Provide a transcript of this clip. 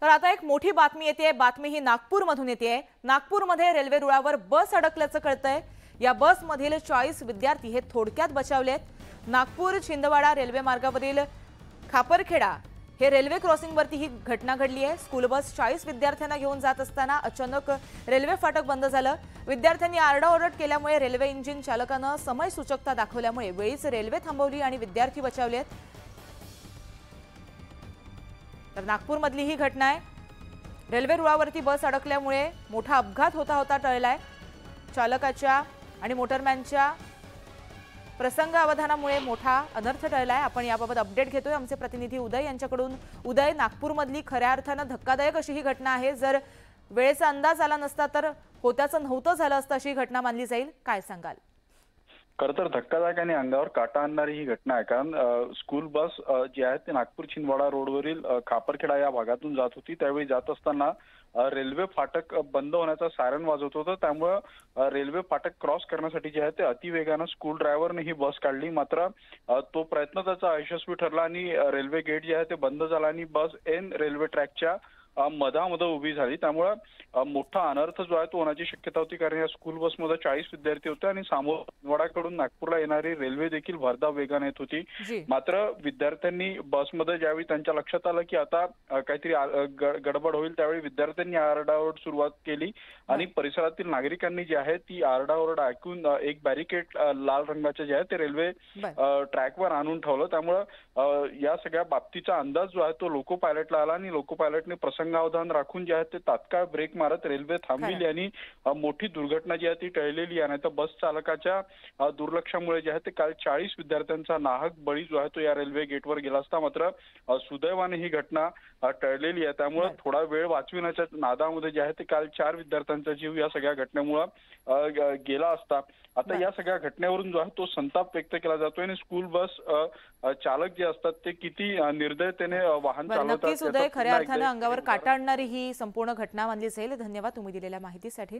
तर आता एक मोठी बातमी येते। बातमी ही नागपूरमधून येते। नागपूरमध्ये रेल्वे रुळावर बस अडकल्याचं कळतंय। या बसमधील 40 विद्यार्थी हे थोडक्यात बचावलेत। नागपूर छिंदवाडा रेल्वे मार्गावरील खापरखेडा हे रेल्वे क्रॉसिंगवरती ही घटना घडली आहे। स्कूल बस 40 विद्यार्थ्यांना घेऊन जात असताना अचानक रेल्वे फाटक बंद झालं। विद्यार्थ्यांनी आरडाओरड केल्यामुळे रेल्वे इंजिन चालकानं समय सूचकता दाखवल्यामुळे वेळीच रेल्वे थांबवली आणि विद्यार्थी बचावलेत। तर नागपूरमधली ही घटना आहे। रेल्वे रुळावरती बस अडकल्यामुळे मोठा अपघात होता टळलाय। चालकाच्या आणि मोटरमॅनच्या प्रसंग अवधानामुळे मोठा अनर्थ टळलाय। आपण याबाबत अपडेट घेतोय आमचे प्रतिनिधी उदय यांच्याकडून। उदय, नागपूरमधली खऱ्या अर्थाने धक्कादायक अशी ही घटना आहे। जर वेळेचा अंदाज आला नसता तर होत्याचं नव्हतं झालं असतं अशी घटना मानली जाईल, काय सांगाल? खरं तर धक्कादायक आणि अंगावर काटा आणणारी ही घटना आहे। कारण स्कूल बस जी आहे ती नागपूर छिंदवाडा रोडवरील खापरखेडा या भागातून जात होती। त्यावेळी जात असताना रेल्वे फाटक बंद होण्याचा सायरन वाजवत होतं। त्यामुळे रेल्वे फाटक क्रॉस करण्यासाठी जे आहे ते अतिवेगानं स्कूल ड्रायव्हरने ही बस काढली। मात्र तो प्रयत्न त्याचा अयशस्वी ठरला आणि रेल्वे गेट जे आहे ते बंद झाला आणि बस एन रेल्वे ट्रॅकच्या मधामध्ये उभी झाली। त्यामुळे मोठा अनर्थ जो आहे तो होण्याची शक्यता होती। कारण या स्कूल बसमध्ये 40 विद्यार्थी होते आणि छिंदवाडाकडून नागपूरला येणारी रेल्वे देखील भरधाव वेगाने येत होती। मात्र विद्यार्थ्यांनी बसमध्ये ज्यावेळी त्यांच्या लक्षात आलं की आता काहीतरी गडबड होईल, त्यावेळी विद्यार्थ्यांनी आरडाओरड सुरुवात केली आणि परिसरातील नागरिकांनी जे आहे ती आरडाओरड ऐकून एक बॅरिकेड लाल रंगाचे जे आहे ते रेल्वे ट्रॅकवर आणून ठेवलं। त्यामुळे या सगळ्या बाबतीचा अंदाज जो आहे तो लोको पायलटला आला आणि लोको पायलटने प्रसंगावधान राखून जे आहे ते तात्काळ ब्रेक मारत रेल्वे थांबविली आणि मोठी दुर्घटना जी आहे ती टळलेली आहे। तर बस चालकाच्या दुर्लक्षामुळे जे आहे ते काल 40 विद्यार्थ्यांचा नाहक बळी जो आहे तो या रेल्वे गेटवर गेला असता। मात्र सुदैवाने ही घटना टळलेली आहे। त्यामुळे थोडा वेळ वाचविण्याच्या नादामध्ये जे आहे ते काल 4 विद्यार्थ्यांचा जीव या सगळ्या घटनेमुळे गेला असता। आता या सगळ्या घटनेवरून जो आहे तो संताप व्यक्त केला जातोय आणि स्कूल बस चालक जे असतात ते किती निर्दयतेने वाहन चालवतात। नक्कीच उदय, खऱ्या अर्थाने अंगावर काटा आणणारी ही संपूर्ण घटना मानली जाईल। धन्यवाद तुम्ही दिलेल्या माहितीसाठी।